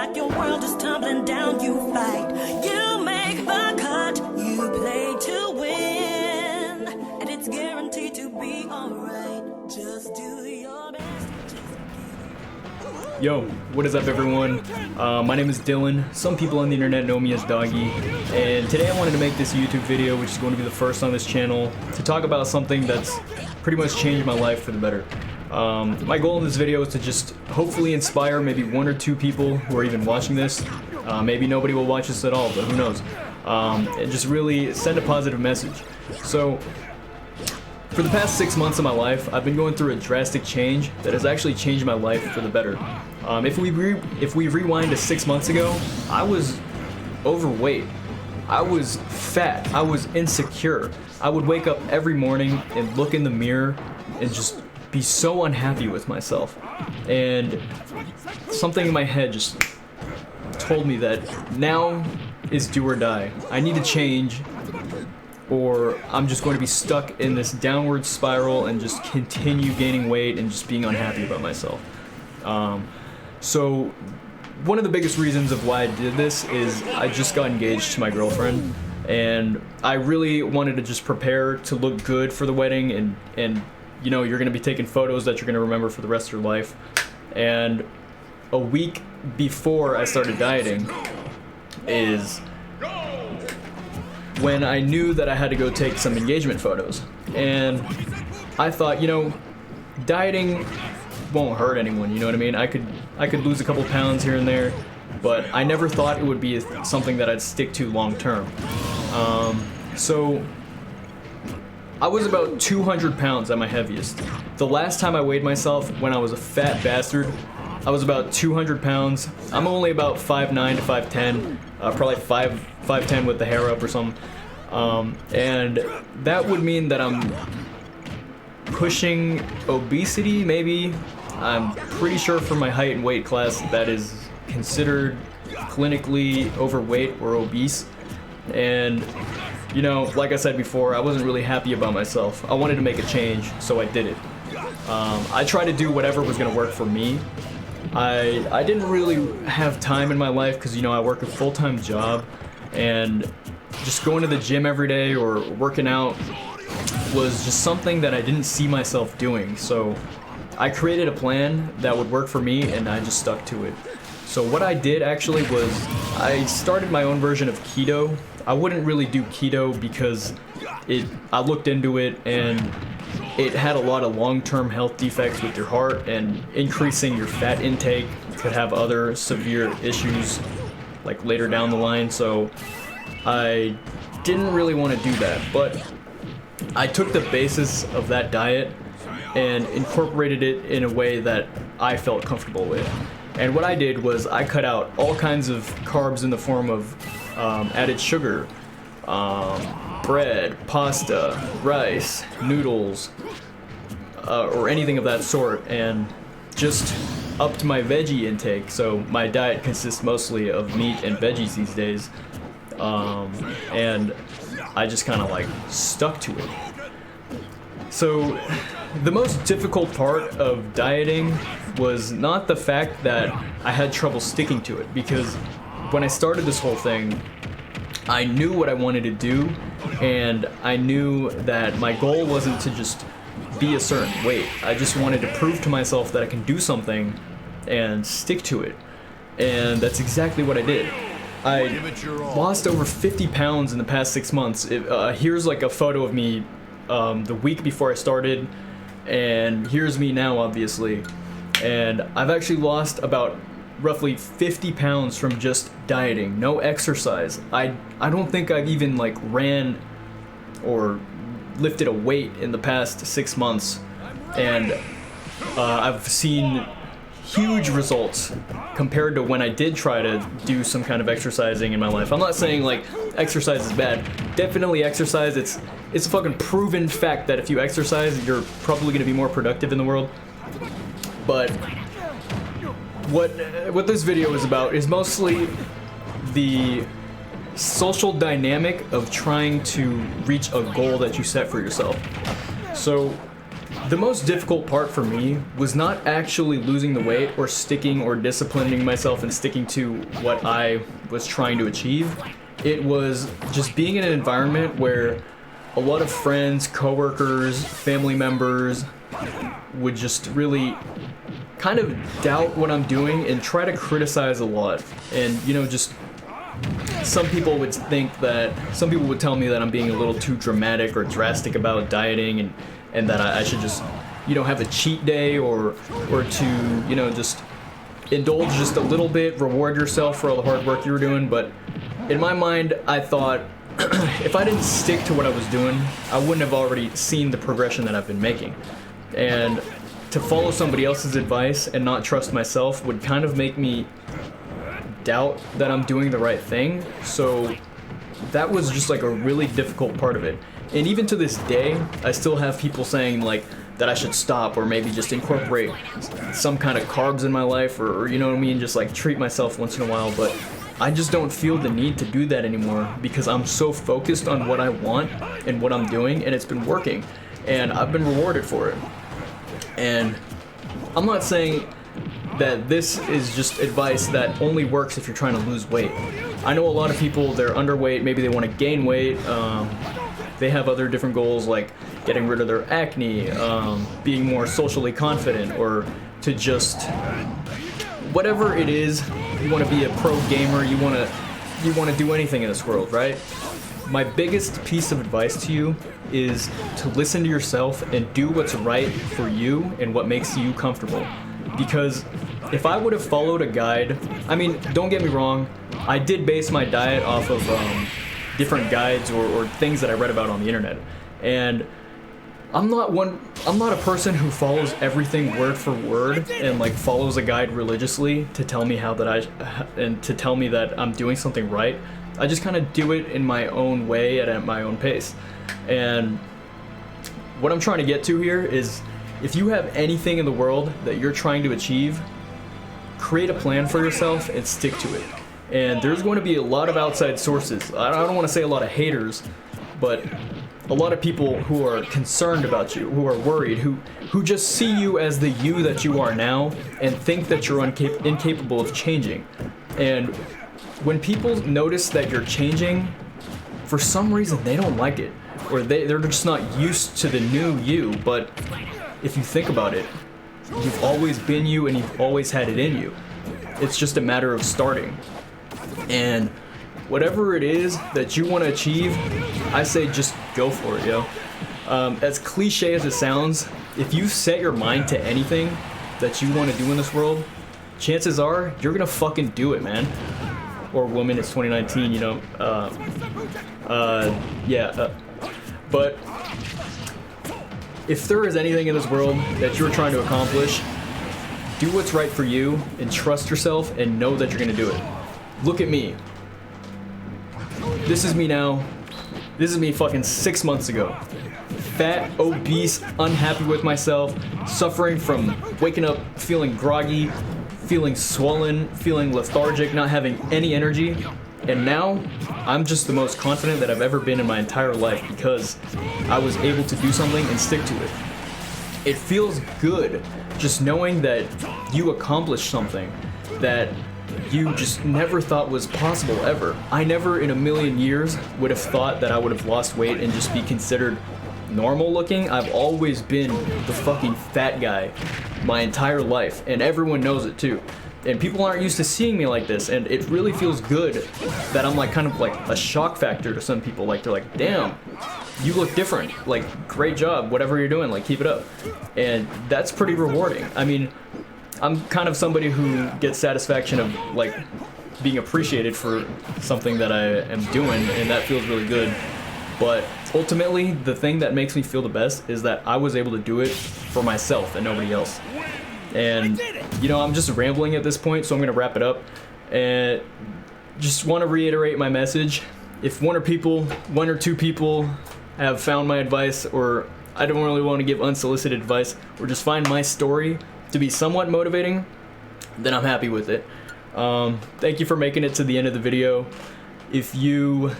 like your world is tumbling down, you fight. You make the cut, you play to win, and it's guaranteed to be alright. Just do your best. Yo, what is up everyone? My name is Dylan. Some people on the internet know me as Doggy, and today I wanted to make this YouTube video, which is going to be the first on this channel, to talk about something that's pretty much changed my life for the better. My goal in this video is to just hopefully inspire maybe one or two people who are even watching this. Maybe nobody will watch this at all, but who knows? And just really send a positive message. So, for the past 6 months of my life, I've been going through a drastic change that has actually changed my life for the better. If we rewind to 6 months ago, I was overweight. I was fat. I was insecure. I would wake up every morning and look in the mirror and just be so unhappy with myself. And something in my head just told me that now is do or die. I need to change, or I'm just going to be stuck in this downward spiral and just continue gaining weight and just being unhappy about myself. So one of the biggest reasons of why I did this is I just got engaged to my girlfriend, and I really wanted to just prepare to look good for the wedding, and you know, you're going to be taking photos that you're going to remember for the rest of your life. And a week before I started dieting is when I knew that I had to go take some engagement photos. And I thought, you know, dieting won't hurt anyone, you know what I mean? I could lose a couple pounds here and there, but I never thought it would be something that I'd stick to long term. So I was about 200 pounds at my heaviest. The last time I weighed myself, when I was a fat bastard, I was about 200 pounds. I'm only about 5'9" to 5'10", probably 5'10" with the hair up or something. And that would mean that I'm pushing obesity, maybe. I'm pretty sure for my height and weight class that is considered clinically overweight or obese. And you know, like I said before, I wasn't really happy about myself. I wanted to make a change, so I did it. I tried to do whatever was gonna work for me. I didn't really have time in my life because, you know, I work a full-time job, and just going to the gym every day or working out was just something that I didn't see myself doing. So I created a plan that would work for me, and I just stuck to it. So what I did actually was I started my own version of keto. I wouldn't really do keto because I looked into it and it had a lot of long-term health defects with your heart, and increasing your fat intake could have other severe issues like later down the line. So I didn't really want to do that, but I took the basis of that diet and incorporated it in a way that I felt comfortable with. And what I did was I cut out all kinds of carbs in the form of added sugar, bread, pasta, rice, noodles, or anything of that sort, and just upped my veggie intake. So my diet consists mostly of meat and veggies these days, and I just kind of like stuck to it. So the most difficult part of dieting was not the fact that I had trouble sticking to it, because when I started this whole thing, I knew what I wanted to do, and I knew that my goal wasn't to just be a certain weight. I just wanted to prove to myself that I can do something and stick to it. And that's exactly what I did. I lost over 50 pounds in the past 6 months. Here's like a photo of me the week before I started, and here's me now, obviously. And I've actually lost about roughly 50 pounds from just dieting, no exercise. I don't think I've even like ran or lifted a weight in the past 6 months, and I've seen huge results compared to when I did try to do some kind of exercising in my life. I'm not saying like exercise is bad. Definitely exercise. It's a fucking proven fact that if you exercise, you're probably gonna be more productive in the world. But what this video is about is mostly the social dynamic of trying to reach a goal that you set for yourself. So The most difficult part for me was not actually losing the weight or sticking or disciplining myself and sticking to what I was trying to achieve. It was just being in an environment where a lot of friends, coworkers, family members would just really kind of doubt what I'm doing and try to criticize a lot. And, you know, just some people would tell me that I'm being a little too dramatic or drastic about dieting, and that I should just, you know, have a cheat day or to, you know, just indulge just a little bit, reward yourself for all the hard work you were doing. But in my mind, I thought if I didn't stick to what I was doing, I wouldn't have already seen the progression that I've been making. And to follow somebody else's advice and not trust myself would kind of make me doubt that I'm doing the right thing. So that was just like a really difficult part of it. And even to this day, I still have people saying like that I should stop or maybe just incorporate some kind of carbs in my life, or you know what I mean, just like treat myself once in a while. But I just don't feel the need to do that anymore because I'm so focused on what I want and what I'm doing, and it's been working, and I've been rewarded for it. And I'm not saying that this is just advice that only works if you're trying to lose weight. I know a lot of people, they're underweight, maybe they want to gain weight, they have other different goals like getting rid of their acne, being more socially confident, or to just whatever it is. You want to be a pro gamer, you want to do anything in this world, right? My biggest piece of advice to you is to listen to yourself and do what's right for you and what makes you comfortable. Because if I would have followed a guide, I mean, don't get me wrong, I did base my diet off of different guides or things that I read about on the internet. And I'm not a person who follows everything word for word and like follows a guide religiously to tell me to tell me that I'm doing something right. I just kind of do it in my own way and at my own pace. And what I'm trying to get to here is, if you have anything in the world that you're trying to achieve, create a plan for yourself and stick to it. And there's going to be a lot of outside sources. I don't want to say a lot of haters, but a lot of people who are concerned about you, who are worried, who just see you as the you that you are now and think that you're incapable of changing. And when people notice that you're changing, for some reason they don't like it, or they're just not used to the new you. But if you think about it, you've always been you and you've always had it in you. It's just a matter of starting. And whatever it is that you want to achieve, I say just go for it, yo. As cliche as it sounds, if you set your mind to anything that you want to do in this world, chances are you're gonna fucking do it, man. Or woman, it's 2019, you know. But if there is anything in this world that you're trying to accomplish, do what's right for you and trust yourself and know that you're gonna do it. Look at me. This is me now. This is me fucking 6 months ago. Fat, obese, unhappy with myself, suffering from waking up feeling groggy, feeling swollen, feeling lethargic, not having any energy. And now, I'm just the most confident that I've ever been in my entire life because I was able to do something and stick to it. It feels good just knowing that you accomplished something that you just never thought was possible ever. I never in a million years would have thought that I would have lost weight and just be considered normal looking. I've always been the fucking fat guy my entire life, and everyone knows it too. And people aren't used to seeing me like this, and it really feels good that I'm like kind of like a shock factor to some people. Like they're like, damn, you look different, like great job, whatever you're doing, like keep it up. And that's pretty rewarding. I mean, I'm kind of somebody who gets satisfaction of like being appreciated for something that I am doing, and that feels really good. But ultimately, the thing that makes me feel the best is that I was able to do it for myself and nobody else. And, you know, I'm just rambling at this point, so I'm going to wrap it up. And just want to reiterate my message. If one or two people have found my advice, or I don't really want to give unsolicited advice, or just find my story to be somewhat motivating, then I'm happy with it. Thank you for making it to the end of the video. If you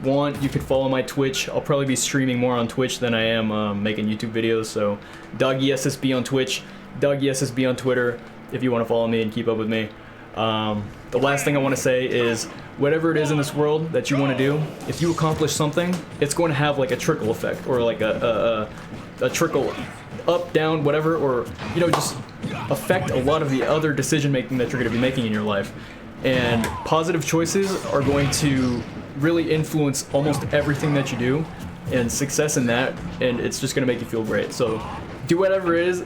want, you could follow my Twitch. I'll probably be streaming more on Twitch than I am making YouTube videos. So DoggySSB on Twitch, DoggySSB on Twitter, if you want to follow me and keep up with me. The last thing I want to say is, whatever it is in this world that you want to do, if you accomplish something, it's going to have like a trickle effect, or like a trickle up, down, whatever, or, you know, just affect a lot of the other decision making that you're going to be making in your life. And positive choices are going to really influence almost everything that you do, and success in that, and it's just going to make you feel great. So do whatever it is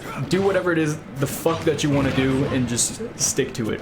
the fuck that you want to do, and just stick to it.